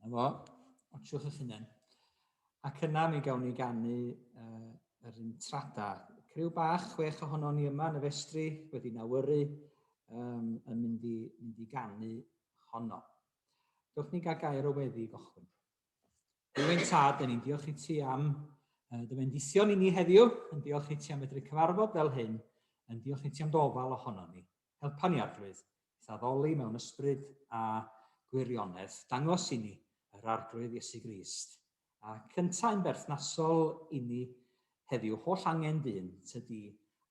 Efo, otsiwch eich hunain. Ac yna mi gawn ni ganu yr intrada. Criw bach, 6 ohono ni yma yn y festri wedi nawyru yn mynd i ganu honno. Dewch ni gael gair o weddi gochwyn. Rwy'n tad, dyn ni'n diolch i ti am dy fendithion i ni heddiw, yn diolch i ti am medru cyfarfod fel hyn, yn diolch i ti am ddofal ohono ni. Helpa ni arglwydd, addoli mewn ysbryd a gwirionedd, dangos i ni yr arglwydd Iesu Grist. A cyntau'n berthnasol i ni heddiw holl angen dyn tydi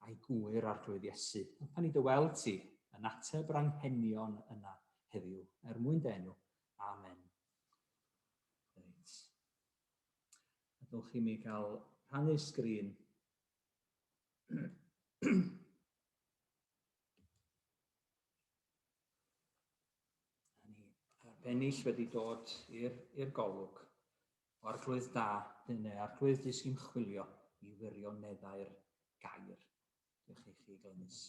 a'i gwyr arglwydd Iesu. Helpa ni dyweld ti yn ateb yr anghenion yna heddiw, mwyn denw. Amen. Dylch i mi gael rhannu sgrin. Bennill wedi dod i'r golwg. O arglwydd da, dyna arglwydd dys i'n chwilio i wirioneddau'r gair. Diolch i chi, Glenys.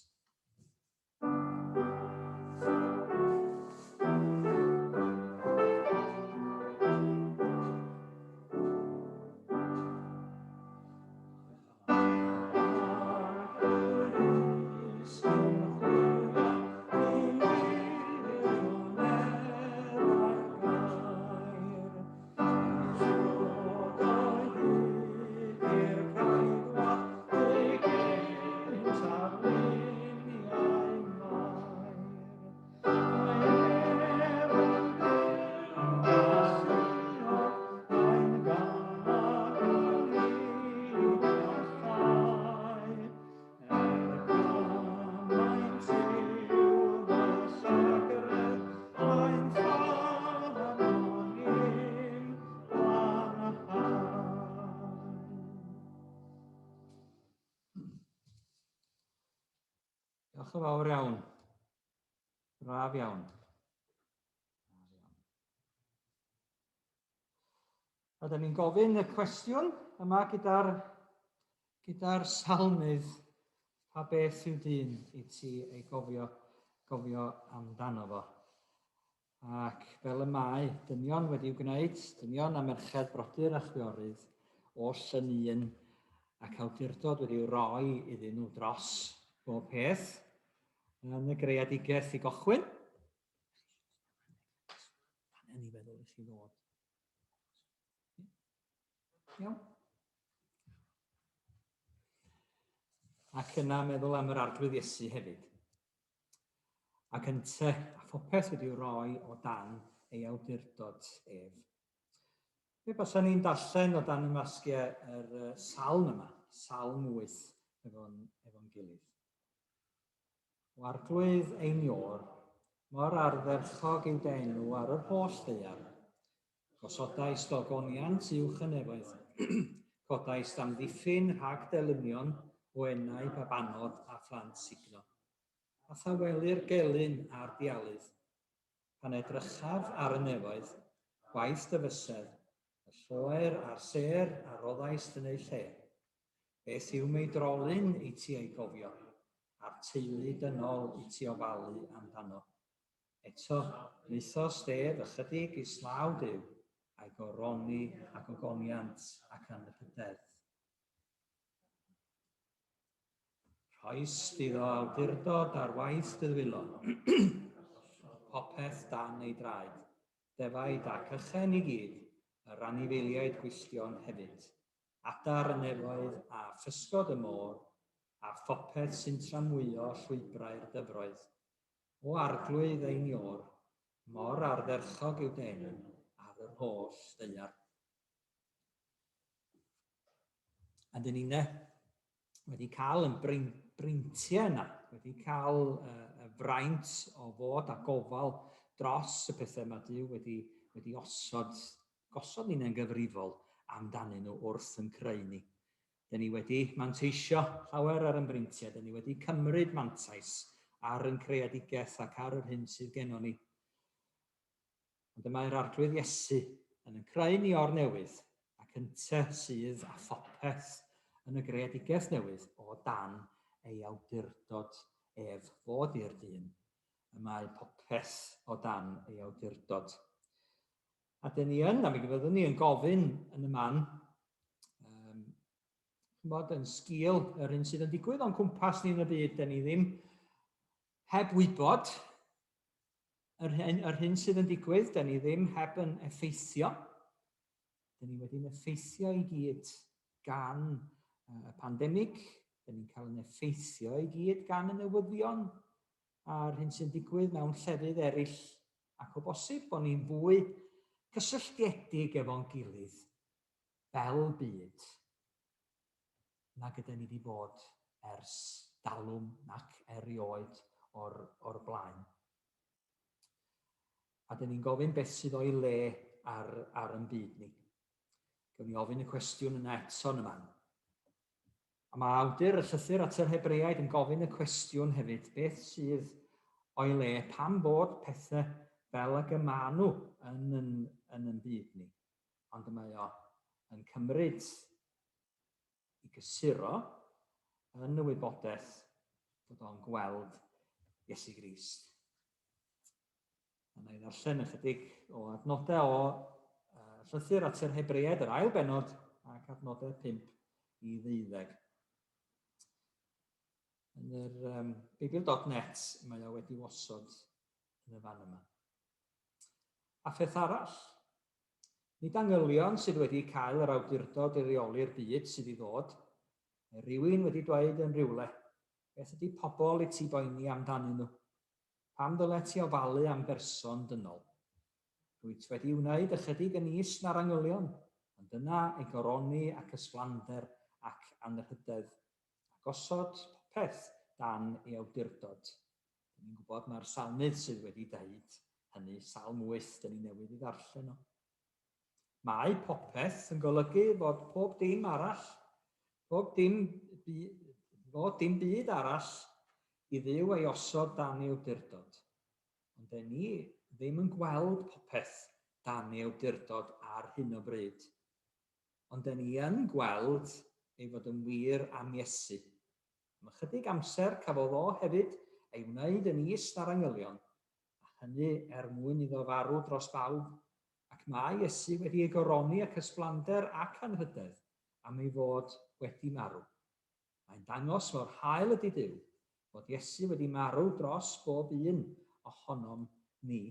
Diolch yn fawr iawn. Braf iawn. A da ni'n gofyn y cwestiwn yma gyda'r salmydd, pa beth yw dyn i ti ei gofio amdano fo. Ac fel y mae, dynion wedi'w gwneud, dynion a merched brodyr a chwiorydd, oll yn un, ac awdurdod wedi'w roi iddyn nhw dros bob peth, yn y greadigaeth i gochwyn. Yn ei feddwl i chi ddod. Iawn. Ac yna meddwl am yr arglwydd Iesu hefyd. Ac ynte, a phopeth wedi'w roi o dan ei awdurdod ef. Fe bysa ni'n darllen o dan y masgiau yr salm yma, Salm 8, efo'n gilydd. O arglwydd ein Llawer, mor ardderchog i'w denw ar yr holl ddaear. Gosodais dogoniant uwch y nefoedd, codais amddiffyn rhag delynion o enau babanod a phlant signo. A thawelir gelyn a'r dialydd, pan edrychaf ar y nefoedd, gwaith dyfysedd, y lloer a'r ser a roddais yn ei lle. Beth yw mei drolyn i ti ei gofio, a'r teulu dynol i ti ofalu amdano. Eto, wnaethos ef ychydig i slaw Duw, a'i goroni ac ogoniant ac anrhydedd. Rhoes iddo awdurdod ar waith dyddwylo, popeth dan ei draed, defaid ac ychen i gyd, yr anifeiliaid gwylltion hefyd, adar y nefoedd a physgod y môr, a phopeth sy'n tramwyo llwybrau'r dyfroedd. O arglwydd ein Llawer, mor ardderchog i'w denw ar yr holl ddaear. A dyn ni wedi cael yn breintiau yna, wedi cael y fraint o fod a gofal dros y pethau mae Duw wedi gosod ni'n gyfrifol amdanyn nhw wrth yn creu ni. Dyn ni wedi manteisio llawer ar yn breintiau, dyn ni wedi cymryd mantais ar yn creadigaeth ac ar yr hyn sydd gennym ni. Ond dyma'r arglwydd Iesu yn creu ni o'r newydd ac ynte sydd a phopeth yn y greadigaeth newydd o dan ei awdurdod ef fod i'r dyn. Y mae popeth o dan ei awdurdod. A dyn ni yn, a mi fyddwn ni yn gofyn yn y man, yn sgil yr hyn sydd yn digwydd o'n cwmpas ni yn y byd, dyn ni ddim heb wybod yr hyn sydd yn digwydd, dyn ni ddim heb yn effeithio. Dyn ni wedi'n effeithio i gyd gan y pandemig, dyn ni'n cael yn effeithio i gyd gan y newyddion a'r hyn sy'n digwydd mewn llefydd eraill, ac o bosib bod ni'n fwy cysylltiedig efo'n gilydd fel byd nag ydyn ni wedi bod ers dalwm nac erioed o'r blaen. A dyn ni'n gofyn beth sydd o'i le ar yn byd ni. Gawn ni ofyn y cwestiwn yna eto yn y man. A mae awdur y llythyr at yr Hebreaid yn gofyn y cwestiwn hefyd, beth sydd o'i le, pam bod pethau fel ag y maen nhw yn yn byd ni. Ond mae o yn cymryd i gysuro yn y wybodaeth bod o'n gweld Iesu Grist. Yna i ddarllen ychydig o adnodau o llythyr at yr Hebreaid, yr ail bennod, ac adnodau 5 i 12. Yn yr Beibl.net mae o wedi wasod yn y fan yma. A pheth arall, nid angylion sydd wedi cael yr awdurdod i reoli'r byd sydd i ddod, neu rhywun wedi dweud yn rywle, beth ydy pobl i ti boeni amdanyn nhw? Pam ddyle ti ofalu am berson dynol? Rwyt wedi wneud ychydig yn is na'r angylion, ond yna ei goroni ac ysblander ac anrhydedd, ac osod popeth dan ei awdurdod. Ni'n gwybod mae'r salmydd sydd wedi deud hynny, Salm 8, dyn ni newydd i ddarllen o. Mae popeth yn golygu fod pob dim arall, fod dim byd arall i ddiw ei osod dan ei awdurdod. Ond dyn ni ddim yn gweld popeth dan ei awdurdod ar hyn o bryd. Ond dyn ni yn gweld ei fod yn wir am Iesu. Am ychydig amser cafodd o hefyd ei wneud yn is na'r angylion, a hynny mwyn iddo farw dros bawb, ac mae Iesu wedi ei goroni ac ysblander ac anrhydedd am ei fod wedi marw. Mae'n dangos mor hael ydy Duw, bod Iesu wedi marw dros bob un ohonom ni.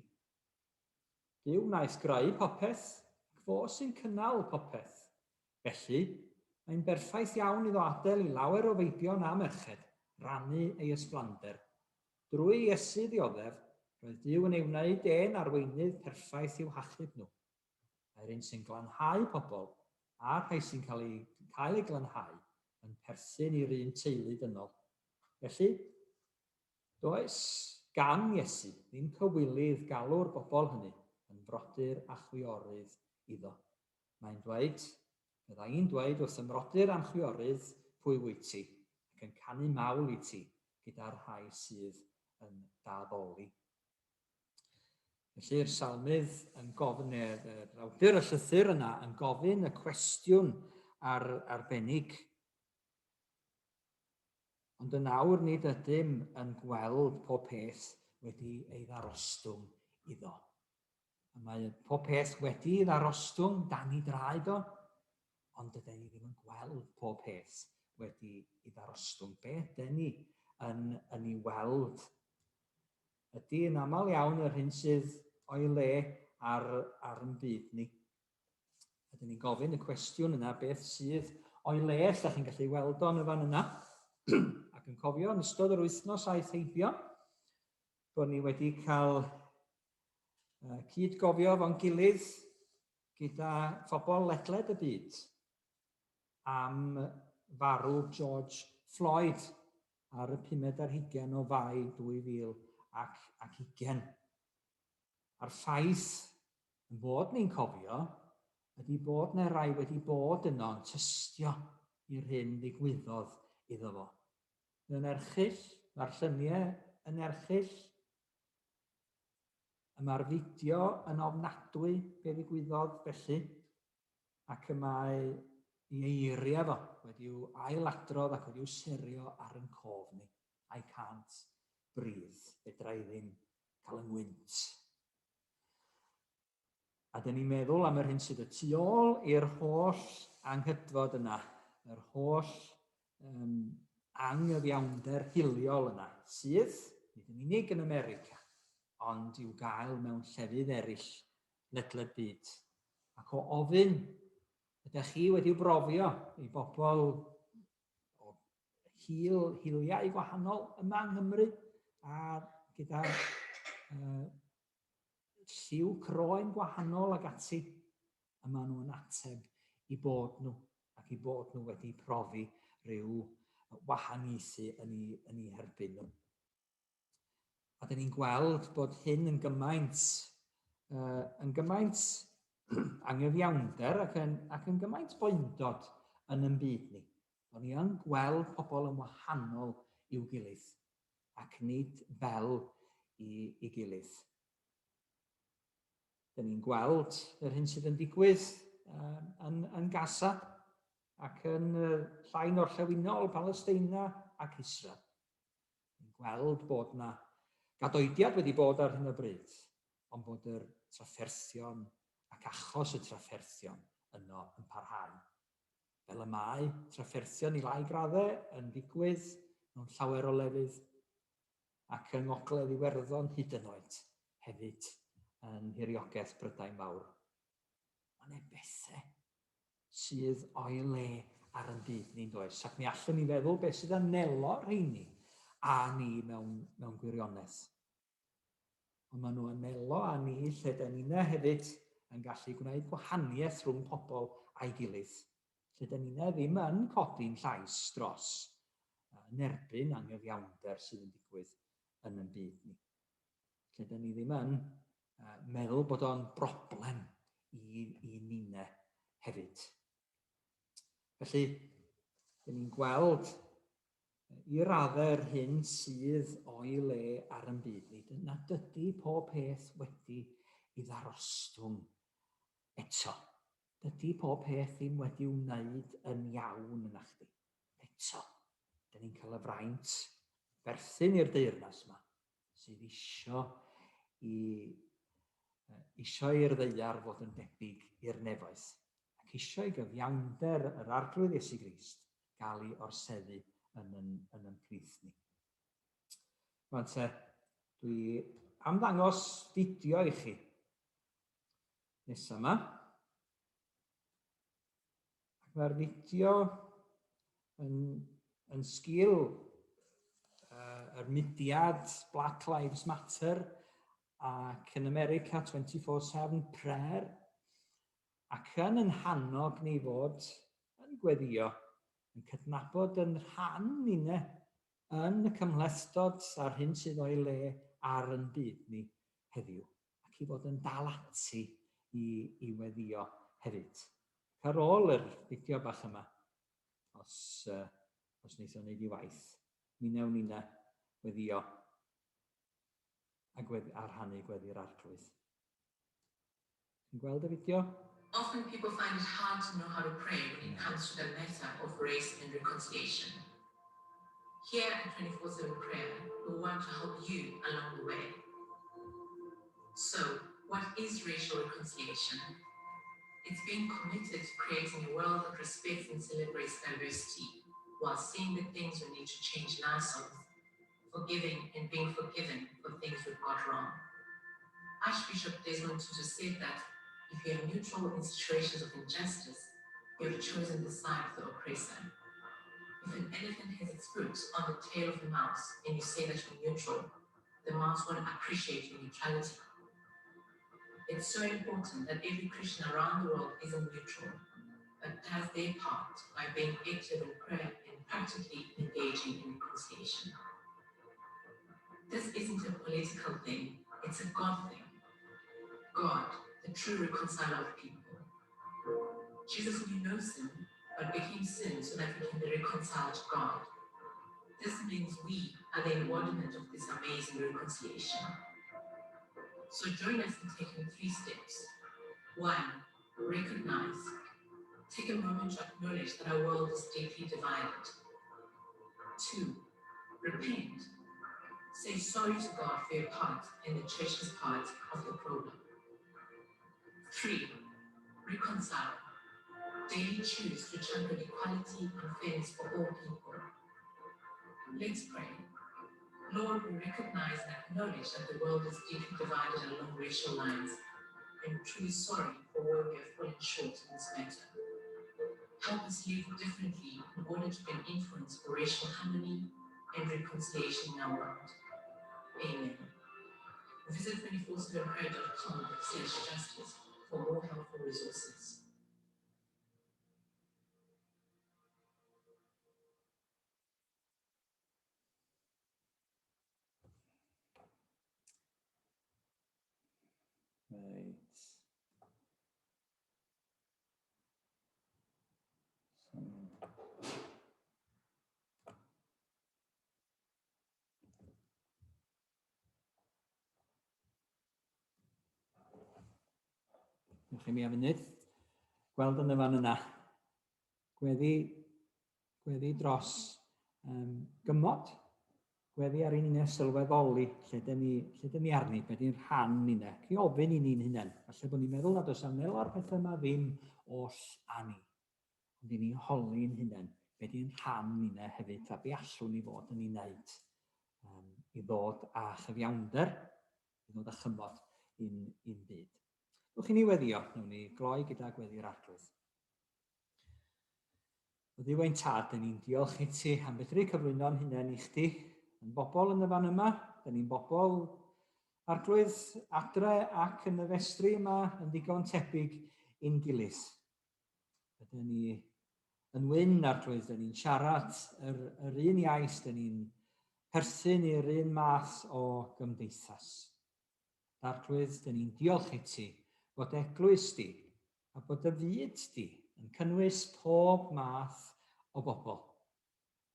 Duw wnaeth greu popeth, ac fo sy'n cynnal popeth. Felly, mae'n berffaith iawn iddo adael i lawer o feibion a merched rannu ei ysblander. Drwy Iesu ddioddef, roedd Duw yn ei wneud arweinydd perffaith i'w hachub nhw. Mae'r un sy'n glanhau pobl a rhai sy'n cael ei glanhau yn perthyn i'r un teulu dynol. Felly, does gan Iesu ddim cywilydd galw'r bobl hynny yn frodyr a chwiorydd iddo. Mae'n dweud, bydda i'n dweud wrth ymrodyr am chwiorydd pwy wyt ti, ac yn canu mawl i ti gyda'r rhai sydd yn daddoli. Felly'r salmydd yn gofyn, awdur y llythyr yna yn gofyn y cwestiwn arbennig. Ond yn awr nid ydym yn gweld pob peth wedi ei ddarostwng iddo. Mae pob peth wedi ei ddarostwng dan ei draed o, ond ydyn ni ddim yn gweld pob peth wedi ei ddarostwng. Beth ydyn ni yn ei weld? Ydy yn aml iawn yr hyn sydd o'i le ar yn byd ni. Ydyn ni'n gofyn y cwestiwn yna, beth sydd o'i le, ydych chi'n gallu weld o'n y fan yna. Ac yn cofio yn ystod yr wythnos aeth heibio, bod ni wedi cael cydgofio fo'n gilydd gyda phobl ledled y byd am farw George Floyd ar y 15 ar 20 o Fai 2020. A'r ffaith yn bod ni'n cofio ydy bod yna rai wedi bod yno'n tystio i'r hyn ddigwyddodd iddo fo. Yn erchyll, mae'r lluniau yn erchyll, mae'r fideo yn ofnadwy be ddigwyddodd felly, ac mae ei eiriau fo wedi'w ailadrodd ac wedi'w serio ar yn cof ni. I can't breathe, fedra i ddim cael yngwynt. A dyn ni'n meddwl am yr hyn sydd y tu ôl i'r holl anghydfod yna, yr holl anghyfiawnder hiliol yna, sydd, nid yn unig yn America, ond i'w gael mewn llefydd eraill ledled byd. Ac o ofyn, ydych chi wedi'w brofio i bobl o hiliau gwahanol yma yng Nghymru, a gyda lliw croen gwahanol ag ati, yma nhw'n ateb i bod nhw, ac i bod nhw wedi profi rhyw wahaniaethu yn ei herbyn nhw. A dyn ni'n gweld bod hyn yn gymaint anghyfiawnder ac yn gymaint boendod yn ein byd ni. Bod ni yn gweld pobl yn wahanol i'w gilydd ac nid fel i gilydd. Dyn ni'n gweld yr hyn sydd yn digwydd yn Gaza ac yn llain orllewinol Palestina ac Israel. Ni'n gweld bod yna gadoediad wedi bod ar hyn o bryd, ond bod yr trafferthion ac achos y trafferthion yno yn parhau. Fel y mae trafferthion i lai graddau yn digwydd mewn llawer o lefydd ac yng ngogledd Iwerddon hyd yn oed hefyd yn hiriogaeth Brydain Mawr. Mae'n bethau sydd o'i le ar ein byd ni'n does, ac mi allwn ni feddwl beth sydd yn nelo rheini a ni mewn gwirionedd. Ond maen nhw yn nelo a ni lle dyn ni'na hefyd yn gallu gwneud gwahaniaeth rhwng pobl a'i gilydd. Lle dyn ni'na ddim yn codi'n llais dros yn erbyn anghyfiawnder sydd yn digwydd yn ein byd ni. Lle dyn ni ddim yn meddwl bod o'n broblem i ni'na hefyd. Felly, dyn ni'n gweld i raddau'r hyn sydd o'i le ar yn byd ni. Nad ydy pob peth wedi i ddarostwng eto. Dydy pob peth ddim wedi wneud yn iawn yna chdi. Eto, dyn ni'n cael y fraint berthyn i'r deyrnas yma sydd isio'r ddaear fod yn debyg i'r nefoedd ac isio i gyfiawnder yr arglwydd Iesu Grist gael ei orseddu yn yn plith ni. Rwan te, dwi am ddangos fideo i chi nesa yma. Mae'r fideo yn sgil yr mudiad Black Lives Matter ac yn America 24/7 prayer ac yn hannog ni fod yn gweddio, yn cydnabod yn rhan ni'na yn y cymhlethdod a'r hyn sydd o'i le ar yn byd ni heddiw ac i fod yn dal ati i weddio hefyd. Ar ôl yr fideo bach yma, os wneith o'n neud i waith, mi newn ni'na weddio a rhannu gweddi'r arglwydd. Chi'n gweld y fideo? Often people find it hard to know how to pray when it comes to the matter of race and reconciliation. Here at 24/7 Prayer, we want to help you along the way. So, what is racial reconciliation? It's being committed to creating a world that respects and celebrates diversity, while seeing the things we need to change in ourselves, forgiving and being forgiven for things we've got wrong. Archbishop Desmond Tutu said that if you are neutral in situations of injustice, you have chosen the side of the oppressor. If an elephant has its foot on the tail of a mouse and you say that you're neutral, the mouse won't appreciate your neutrality. It's so important that every Christian around the world isn't neutral, but does their part by being active in prayer and practically engaging in reconciliation. This isn't a political thing, it's a God thing. God, the true reconciler of people. Jesus knew no sin, but became sin so that we can be reconciled to God. This means we are the embodiment of this amazing reconciliation. So join us in taking 3 steps. 1, recognize. Take a moment to acknowledge that our world is deeply divided. 2, repent. Say sorry to God for your part and the church's part of the problem. 3. Reconcile. Daily choose to champion equality and fairness for all people. Let's pray. Lord, we recognize and acknowledge that the world is deeply divided along racial lines, and we're truly sorry for where we have fallen short in this matter. Help us live differently in order to be an influence for racial harmony and reconciliation in our world. Amen. Visit 247prayer.com/justice for more helpful resources. Right. Wnewch chi mi am funud. Gweld yn y fan yna. Gweddi dros gymod. Gweddi ar un unau sylweddoli lle dyn ni arni, be di'n rhan unau. Ci ofyn i ni'n hunain. Falle bod ni'n meddwl nad oes am nel o'r pethau yma ddim os ani. Ond i ni holi'n hunain, be di'n rhan unau hefyd, a be allwn ni fod yn ei wneud i ddod â chyfiawnder, i ddod â chymod i'n byd. Wnewch chi ni weddio, newn ni gloi gyda gweddi'r arglwydd. O Dduw ein tad, dyn ni'n diolch i ti am fedru cyflwyno'n hunain i chdi. Yn bobl yn y fan yma, dyn ni'n bobl arglwydd adre ac yn y festri yma yn ddigon tebyg i'n gilydd. Dyn ni yn wyn arglwydd, dyn ni'n siarad yr un iaith, dyn ni'n perthyn i'r un math o gymdeithas. Arglwydd, dyn ni'n diolch i ti bod eglwys di a bod y fyd di yn cynnwys pob math o bobl.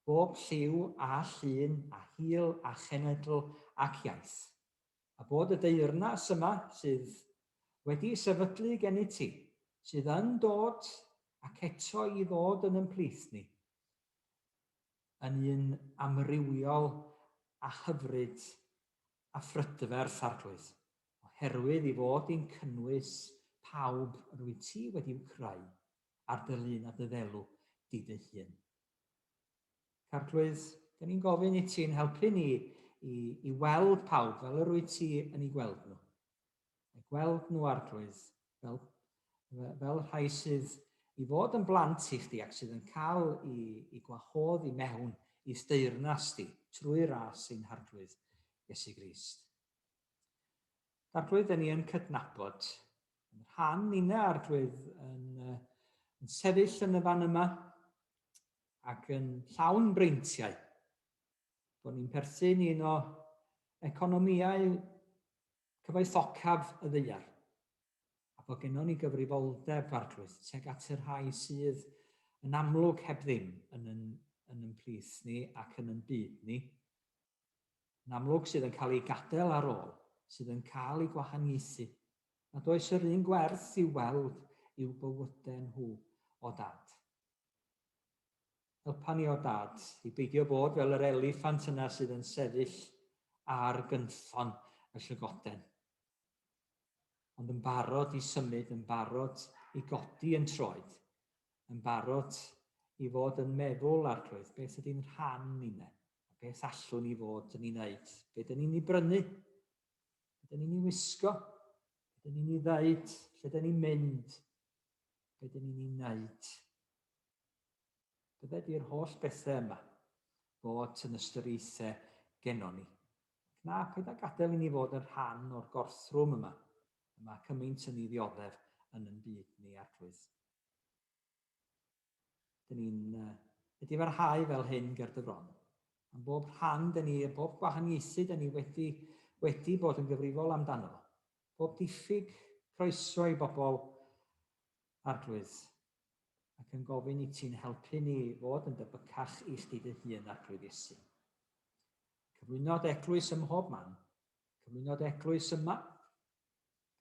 Bob lliw a llun a hil a chenedl ac iaith. A bod y deyrnas yma sydd wedi sefydlu gen i ti, sydd yn dod ac eto i ddod yn ymplith ni, yn un amrywiol a hyfryd a phrydferth arglwydd, oherwydd i fod i'n cynnwys pawb rwy ti wedi'w creu ar dy lun a dy ddelw di dy hun. Arglwydd, dyn ni'n gofyn i ti'n helpu ni i weld pawb fel yr wyt ti yn ei gweld nhw. I gweld nhw arglwydd fel rhai sydd i fod yn blant i chdi ac sydd yn cael i gwahodd i mewn i deyrnas di trwy ras ein harglwydd Iesu Grist. Arglwydd, dyn ni yn cydnabod yn rhan unau arglwydd yn sefyll yn y fan yma ac yn llawn breintiau, bod ni'n perthyn un o economïau cyfoethocaf y ddaear, a bod gennym ni gyfrifoldeb arglwydd tuag at yr rhai sydd yn amlwg heb ddim yn ymplith ni ac yn ein byd ni, yn amlwg sydd yn cael ei gadael ar ôl, sydd yn cael ei gwahaniaethu, a does yr un gwerth i weld i'w bywydau nhw o dad. Helpa ni o dad i beidio bod fel yr eliffant yna sydd yn sefyll ar gynffon y llygoden, ond yn barod i symud, yn barod i godi yn troed, yn barod i fod yn meddwl arglwydd beth ydy'n rhan unau, a beth allwn ni fod yn ei wneud, beth ydyn ni'n ei brynu, beth ydyn ni'n ei wisgo, beth ydyn ni'n ei ddeud, lle ydyn ni'n mynd, beth ydyn ni'n ei wneud. Bydde di'r holl bethau yma bod yn ystyriaethau gennon ni. Na, paid â gadael i ni fod yn rhan o'r gorthrwm yma. Yma cymaint yn ei ddioddef yn ein byd ni arglwydd. Dyn ni'n wedi farhau fel hyn ger dy fron. Am bob rhan dyn ni, bob gwahaniaethu dyn ni wedi bod yn gyfrifol amdano. Bob diffyg croeso i bobl arglwydd. Ac yn gofyn i ti'n helpu ni fod yn debycach i chdi dy hun arglwydd Iesu. Cyflwynod eglwys ym mhob man, cyflwynod eglwys yma,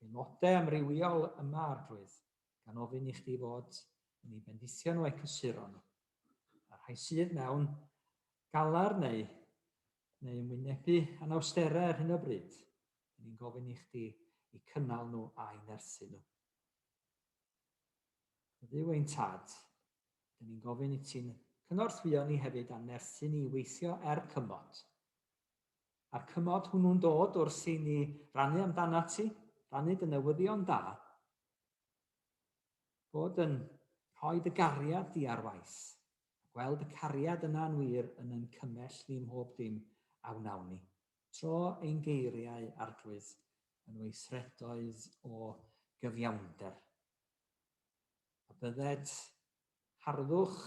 aelodau amrywiol yma arglwydd, gan ofyn i chdi fod yn ei bendithio nhw eu cysuron nhw. A rhai sydd mewn galar neu ymwynebu anawsterau ar hyn o bryd, ni'n gofyn i chdi i cynnal nhw a'i nerthu nhw. Dduw ein tad, dyn ni'n gofyn i ti'n cynorthwyo ni hefyd a nerthu ni weithio cymod. A'r cymod hwnnw'n dod wrth i ni rannu amdana ti, rannu dy newyddion da, bod yn rhoi dy gariad di ar waith, gweld y cariad yna'n wir yn ein cymell ni mhob dim a wnawn ni, tro ein geiriau arglwydd yn weithredoedd o gyfiawnder. A bydded harddwch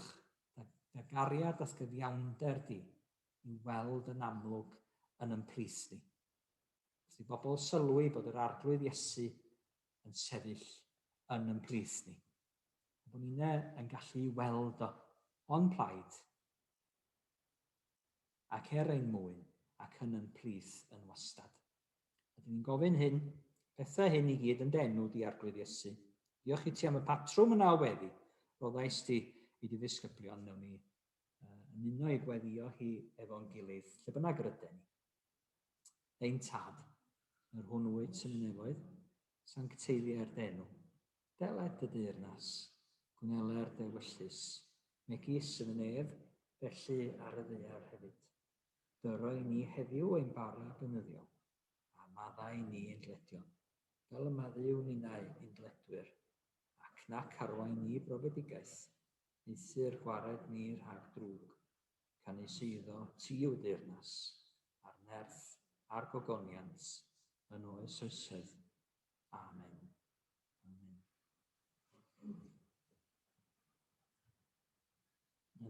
y gariad a'r gyfiawnder di i weld yn amlwg yn ein plith ni. Os i bobl sylwi bod yr arglwydd Iesu yn sefyll yn ein plith ni. Bod ni'n yn gallu weld o o'n plaid ac ein mwyn ac yn ein plith yn wastad. Ydyn ni'n gofyn hyn, pethau hyn i gyd yn denw di arglwydd Iesu. Diolch i ti am y patrwm yna o weddi. Roddais ti i di ddisgyblion newn ni ymuno i gweddio hi efo'n gilydd, lle bynnag yr ydyn ni. Ein tad, yr hwn wyt sy'n y nefoedd, sancteiddiau'r denw, deled dy deyrnas, gwneler dewyllus, megis yn y nef, felly ar y ddaear hefyd. Dyroi ni heddiw ein bara bynyddiol, a maddau ni ein dledion, fel y maddiw ninnau ein dledwyr, ac nac arwain ni brofedigaeth, eithyr gwared ni rhag drwg, canys iddo ti yw deyrnas, a'r nerth a'r gogoniant, yn oes oesoedd. Amen.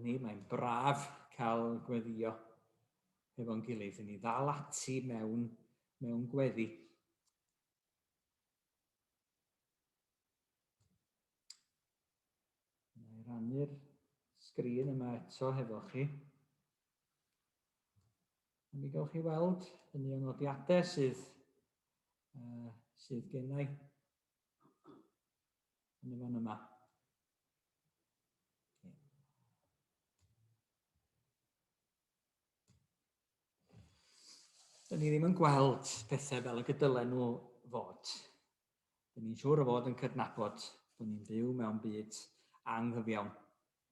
Mae'n braf cael gweddio efo'n gilydd, i ni ddal ati mewn gweddi. Mae'n rannu'r sgrin yma eto hefo chi. Mi gewch chi weld yn y nodiadau sydd gennai yn y fan yma. Dyn ni ddim yn gweld pethau fel y gydylen nhw fod. Dyn ni'n siŵr o fod yn cydnabod bod ni'n byw mewn byd anghyfiawn.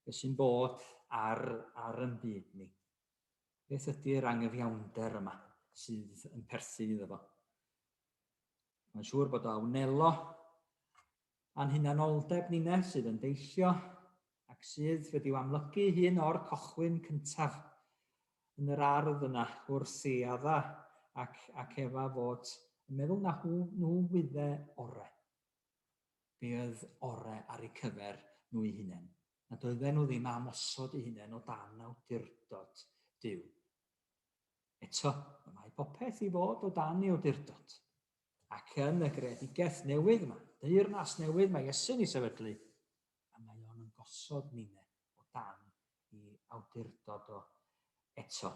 Beth sy'n bod ar yn byd ni. Beth ydy'r anghyfiawnder yma sydd yn perthyn iddo fo? Mae'n siŵr bod o awnelo a'n hunanoldeb ni'ne sydd yn deillio ac sydd wedi'w amlygu hun o'r cochwyn cyntaf yn yr ardd yna wrth i adda ac Efa fod yn meddwl na nhw wyddau ore. Be oedd ore ar eu cyfer nhw eu hunain. Na doedden nhw ddim am osod eu hunain o dan awdurdod Duw. Eto, mae popeth i fod o dan ei awdurdod. Ac yn y greadigaeth newydd yma, deyrnas newydd mae Iesu'n ei sefydlu, a mae o'n yn gosod ni'ne o dan ei awdurdod o eto.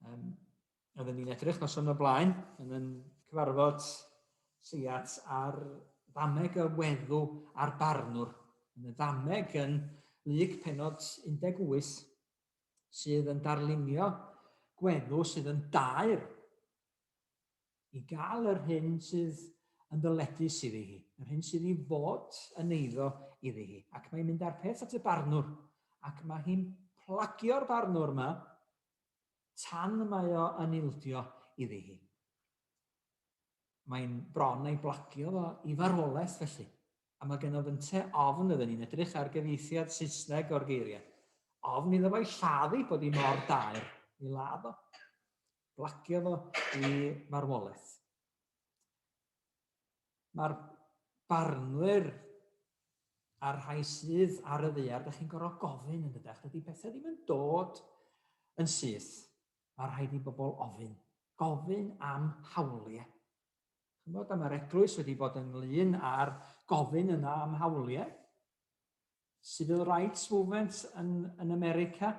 Oedden ni'n edrych noson o blaen yn yn cyfarfod siat ar ddameg y weddw a'r barnwr. Yn y ddameg yn Lug penod 18 sydd yn darlunio gweddw sydd yn daer i gael yr hyn sydd yn ddyledus iddi hi, yr hyn sydd i fod yn eiddo iddi hi. Ac mae'n mynd ar peth at y barnwr, ac mae hi'n plagio'r barnwr yma tan mae o yn ildio iddi hi. Mae'n bron ei blagio fo i farwolaeth felly. A mae gen o fyntau ofn ydyn ni'n edrych ar gyfieithiad Saesneg o'r geiriau. Ofn iddo fo'i lladdu bod hi mor daer i ladd o. Blagio fo i farwolaeth. Mae'r barnwyr a'r rhai sydd ar y ddaear, ydych chi'n gorfod gofyn yn ydych, dydy pethau ddim yn dod yn syth. Mae rhaid i bobl ofyn. Gofyn am hawliau. Chi'n bod am yr eglwys wedi bod ynglyn ar gofyn yna am hawliau. Civil Rights Movement yn America,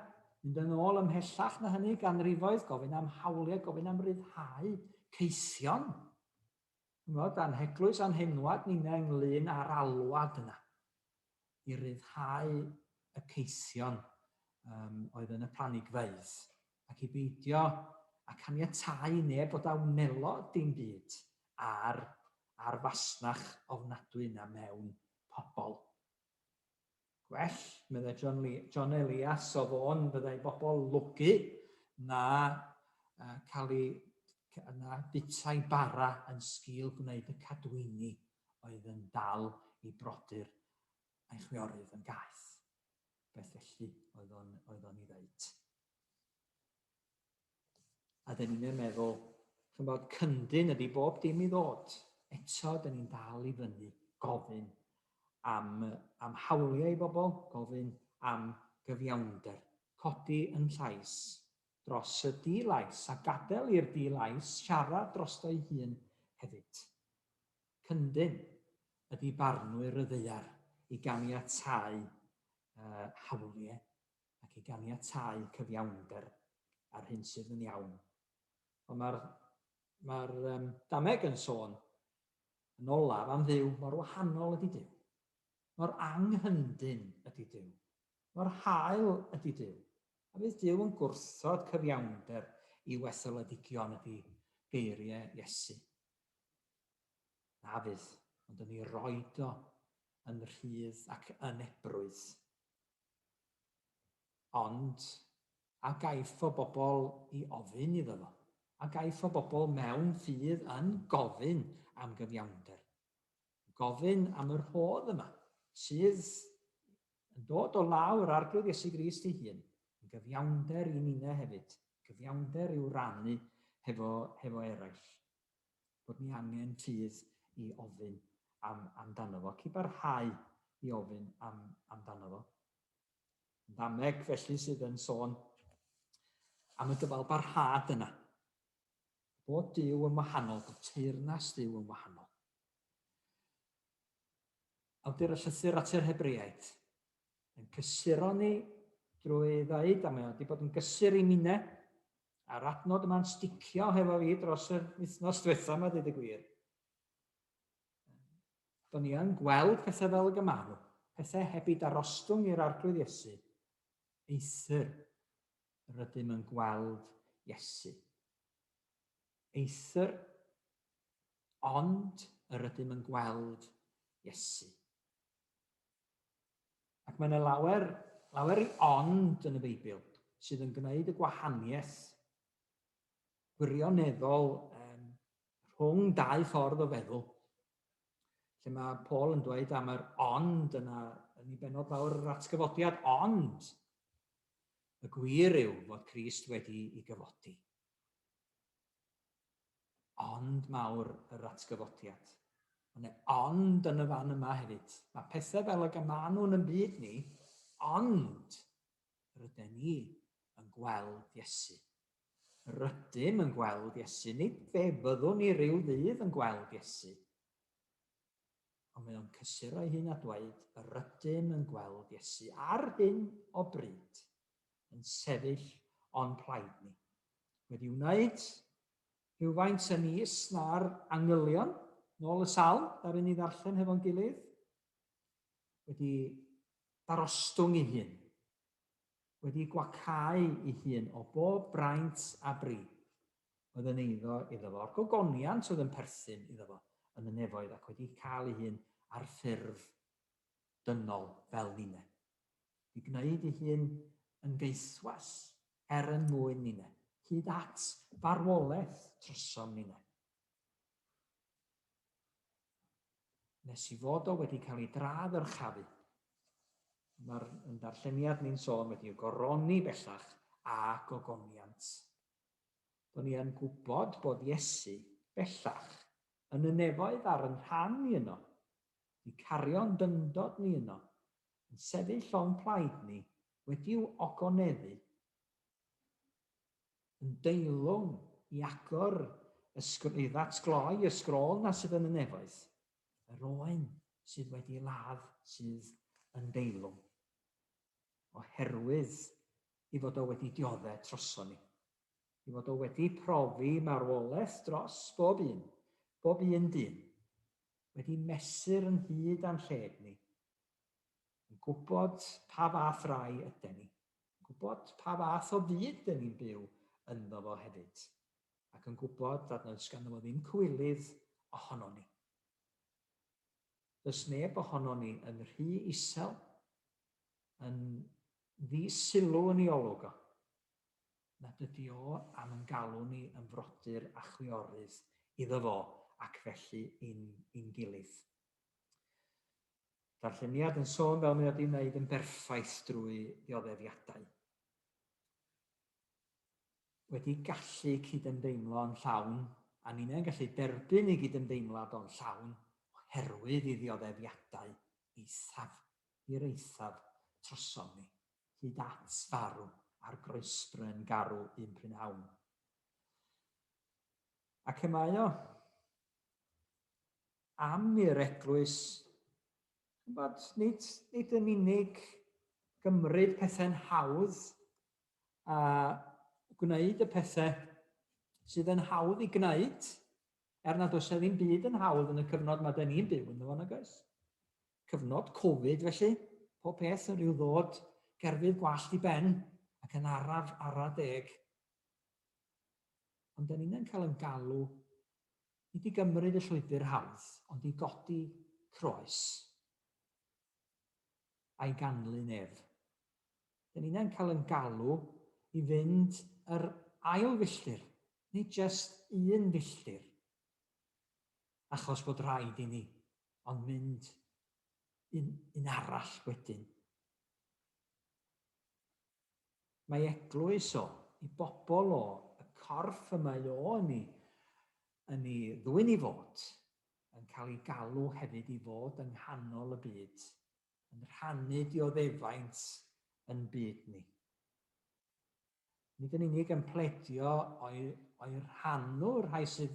mynd yn ôl ymhellach na hynny ganrifoedd, gofyn am hawliau, gofyn am ryddhau ceision. Chi'n bod, a'n heglwys a'n henwad ni'n ynglyn ar alwad yna i ryddhau y ceision oedd yn y planigfeydd ac i beidio a caniatáu neb bod awnelo dim byd ar a'r fasnach ofnadwy yna mewn pobl. Gwell, meddai John Elias o fo'n byddai bobl lwgu na cael eu bitau bara yn sgil gwneud y cadwyni oedd yn dal i brodyr a'i chwiorydd yn gaeth. Beth felly oedd o'n i ddeud. A dyn ni'n meddwl, chi'n bod, cyndyn ydy bob dim i ddod. Eto, dyn ni'n dal i fyny gofyn am hawliau i bobl, gofyn am gyfiawnder, codi yn llais dros y di-lais a gadael i'r di-lais siarad dros o'i hun hefyd. Cyndyn ydy barnwyr y ddaear i ganiatáu hawliau ac i ganiatáu cyfiawnder ar hyn sydd yn iawn. Ond mae'r dameg yn sôn yn olaf am dduw mor wahanol ydy Duw. Mor anghyndyn ydy Duw. Mor hael ydy Duw. A bydd Duw yn gwrthod cyfiawnder i wetholedigion ydy geiriau Iesu. Na fydd, ond yn ei roed o yn rhydd ac yn ebrwydd. Ond a gaiff o bobl i ofyn iddo fo. A gaiff o bobl mewn ffydd yn gofyn am gyfiawnder. Gofyn am yr hodd yma, sydd yn dod o lawr arglwydd Iesu Grist ei hun, yn gyfiawnder i ninna hefyd, gyfiawnder i'w rannu hefo eraill. Bod ni angen ffydd i ofyn amdano fo, ac i barhau i ofyn amdano fo. Dameg felly sydd yn sôn am y dyfal barhad yna. Bod Duw yn wahanol, bod teyrnas Duw yn wahanol. Awdur y llythyr at yr Hebreaid yn cysuro ni drwy ddeud, a mae wedi bod yn gysur i minne, a'r adnod yma'n sticio hefo fi dros yr wythnos diwethaf yma, dweud y gwir. Do'n ni yn gweld pethau fel y gymanw, pethau heb i darostwng i'r arglwydd Iesu. Eithr yr ydym yn gweld Iesu. Eithr, ond yr ydym yn gweld Iesu. Ac mae yna lawer i ond yn y Beibl sydd yn gwneud y gwahaniaeth gwirioneddol rhwng dau ffordd o feddwl. Lle mae Paul yn dweud am yr ond yna yn ei benod fawr yr atgyfodiad, ond y gwir yw fod Crist wedi ei gyfodi. Ond mawr yr atgyfodiad. Ond ond yn y fan yma hefyd. Mae pethau fel y gymanwn yn byd ni, ond rydyn ni yn gweld Iesu. Rydym yn gweld Iesu. Nid fe byddwn ni ryw ddydd yn gweld Iesu. Ond mae o'n cysuro ei hun a dweud, rydym yn gweld Iesu ar hyn o bryd yn sefyll o'n plaid ni. Wedi wneud rhywfaint yn is na'r angylion, nôl y Salm, darin ni ddarllen hefo'n gilydd, wedi darostwng ei hun, wedi gwacau ei hun o bob braint a bri, oedd yn eiddo iddo fo, o'r gogoniant oedd yn perthyn iddo fo yn y nefoedd, ac wedi cael ei hun ar ffurf dynol fel ninne. I gwneud ei hun yn geithwas yn mwyn ninne, hyd at farwolaeth trysom ninne. Nes i fod o wedi cael ei draddyrchafu. Mae'r darlleniad ni'n sôn wedi goroni bellach a gogoniant. Do'n ni yn gwybod bod Iesu bellach yn y nefoedd ar yn rhan ni yno, i cario'n dyndod ni yno, yn sefyll o'n plaid ni, wedi'w ogoneddu, yn deilwng i agor i ddatgloi y sgrôl na sydd yn y nefoedd, yr oen sydd wedi ladd sydd yn deilwng, oherwydd i fod o wedi dioddau troson ni, i fod o wedi profi marwolaeth dros bob un dyn, wedi mesur yn hyd a'n lled ni, yn gwybod pa fath rai ydyn ni, yn gwybod pa fath o fyd dyn ni'n byw ynddo fo hefyd, ac yn gwybod nad oes ganddo fo ddim cwylydd ohono ni. Does neb ohono ni yn rhy isel, yn ddi-sylw yn ei olwg o, nad ydy o am yn galw ni yn frodyr a chwiorydd iddo fo ac felly i'n gilydd. Darlleniad yn sôn fel mi wedi wneud yn berffaith drwy ddioddefiadau. Wedi gallu cydymdeimlo'n llawn, a ni'n gallu derbyn ei gydymdeimlad o'n llawn oherwydd i ddioddefiadau eithaf i'r eithaf troson ni, hyd at farw a'r groesbryn garw un prynhawn. Ac y mae o am i'r eglwys, nid yn unig gymryd pethau'n hawdd a gwneud y pethau sydd yn hawdd i gwneud, nad oes ddim byd yn hawdd yn y cyfnod mae dyn ni'n byw ynddo fo, nag oes. Cyfnod Covid felly, pob peth yn rhyw ddod gerfydd gwallt i ben ac yn araf ara deg. Ond dyn ni'n cael yn galw nid i gymryd y llwybr hawdd, ond i godi croes a'i ganlu nef. Dyn ni'n cael yn galw i fynd yr ail filltir, nid jyst un filltir, achos bod rhaid i ni, ond mynd un arall wedyn. Mae eglwys o, i bobl o, y corff yma o yn ei ddwyn i fod, yn cael ei galw hefyd i fod yng nghanol y byd, yn rhannu dioddefaint yn byd ni. Nid yn unig yn pledio o'i rhannu rhai sydd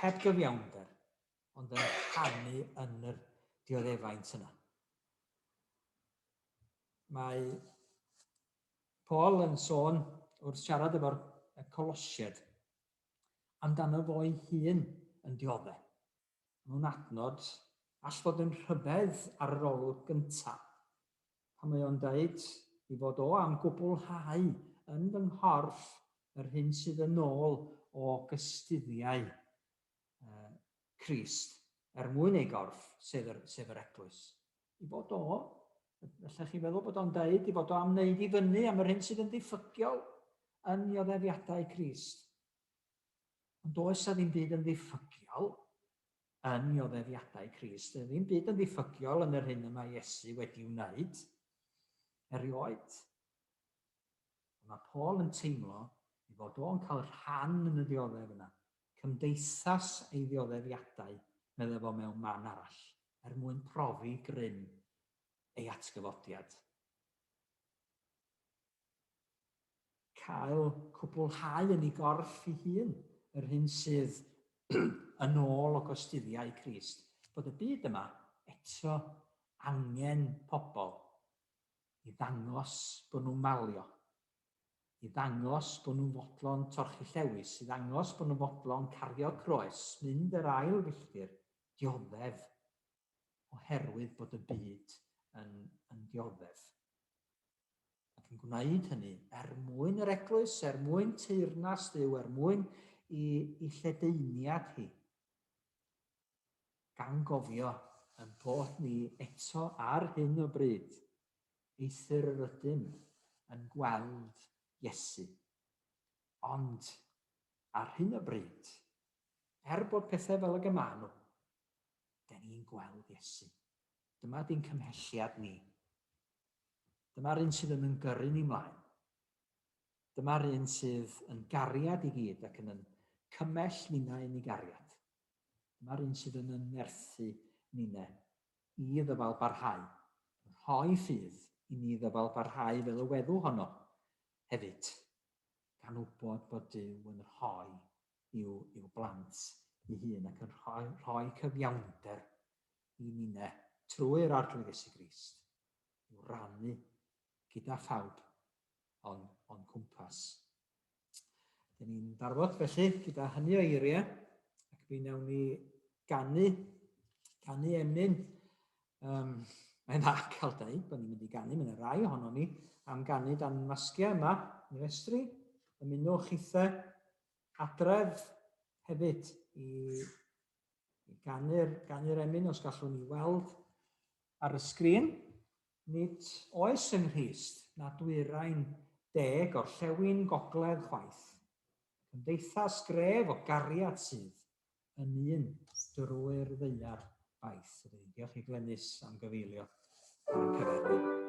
heb chyfiawnder, ond yn rhannu yn yr dioddefaint yna. Mae Paul yn sôn wrth siarad efo'r Colosied amdano fo'i hun yn dioddef. Mewn adnod all fod yn rhyfedd ar yr olwg gyntaf, pan mae o'n dweud i fod o am gwblhau yn fy nghorff yr hyn sydd yn ôl o gystuddiau Nghrist mwyn ei gorff, sef yr eglwys. I fod o, allech chi feddwl bod o'n dweud, i fod o am wneud i fyny am yr hyn sydd yn ddiffygiol yn ddioddefiadau Crist. Ond does a ddim byd yn ddiffygiol yn ddioddefiadau Crist. Ddim byd yn ddiffygiol yn yr hyn yma Iesu wedi wneud erioed. Mae Paul yn teimlo i fod o'n cael rhan yn y dioddef yna, cymdeithas ei ddioddefiadau, meddwl fo mewn man arall, mwyn profi grym ei atgyfodiad. Cael cwblhau yn ei gorff ei hun, yr hyn sydd yn ôl o gostuddiau Crist, bod y byd yma eto angen pobl i ddangos bod nhw'n malio, i ddangos bod nhw'n fodlon torchi llewis, i ddangos bod nhw'n fodlon cario croes, mynd yr ail filltir, dioddef, oherwydd bod y byd yn dioddef. Ac yn gwneud hynny mwyn yr eglwys, mwyn teyrnas Duw, mwyn i lledaeniad hi. Gan gofio yn bod ni eto ar hyn o bryd, Eithr yr ydym, yn gweld Iesu. Ond ar hyn o bryd, bod pethau fel y gyma nhw, da ni'n gweld Iesu. Dyma di'n cymhelliad ni. Dyma'r un sydd yn gyrru ni mlaen. Dyma'r un sydd yn gariad i gyd ac yn cymell ninna yn ei gariad. Dyma'r un sydd yn nerthu ninna i ddyfal barhau. Yn rhoi ffydd i ni ddyfal barhau fel y weddw honno hefyd, gan wybod bod Duw yn rhoi i'w blant ei hun ac yn rhoi chyfiawnder i ninna trwy'r arglwydd Iesu Grist, i'w rannu gyda phawb o'n cwmpas. Dyn ni'n darfod felly gyda hynny o eiriau, ac mi wnawn ni ganu emyn. Mae'n dda cael dweud bod ni'n mynd i ganu, mae'n rai ohono ni, am ganu dan masgiau yma, yn yr estri. Ymunwch eitha adref hefyd i gan yr emyn os gallwn ni weld ar y sgrin, nid oes yng Nghrist na dwyrain gorllewin gogledd chwaith. Cymdeithas gref o gariad sydd yn un drwy'r ddeiar faith. Diolch i Glenys am gyfeilio ar y cyfenw.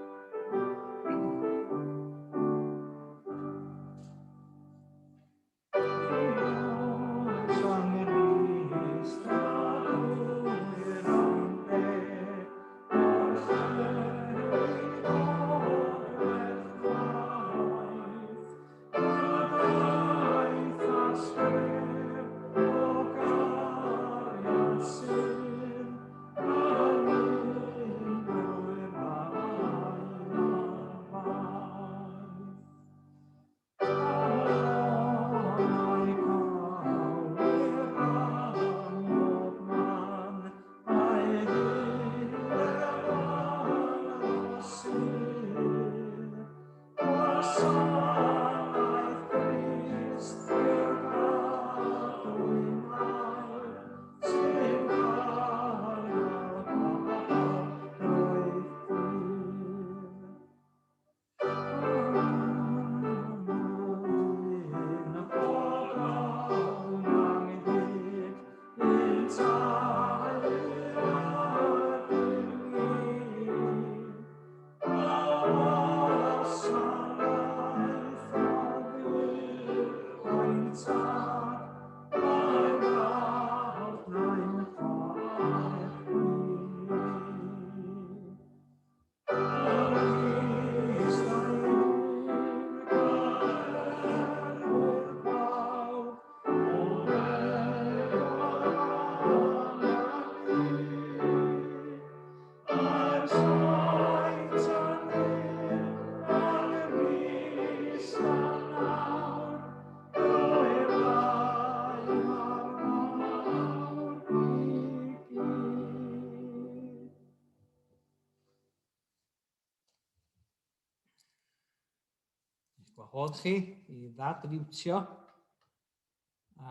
Gwahodd chi i ddadliwtio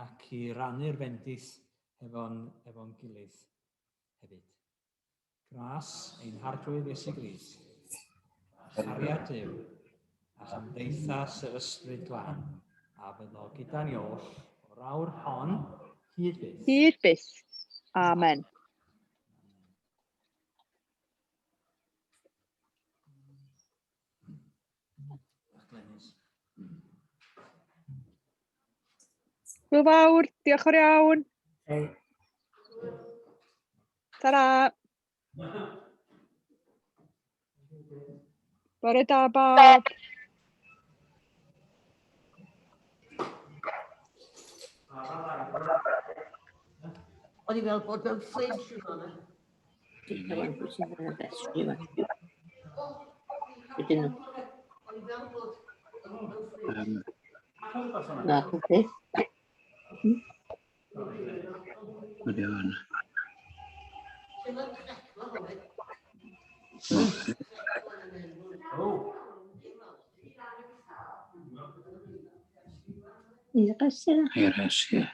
ac i rannu'r bendith efo'n gilydd hefyd. Gras ein hardwydd Iesu Grist, chariad Duw, a chymdeithas yr ysbryd glân, a fyddo gyda ni oll o'r awr hon hyd byth. Hyd byth. Amen. Hwyl fawr, diolch yn iawn. Tara. Bore da bawb. O'n i fel bod mewn fflinch yn hwnna. Dyna wan pwy sydd yn y bestri yma. Ydyn nhw. O'n i fel bod... Na, hwbeth. Ydy hwn. I'r res yna. I'r res, ie.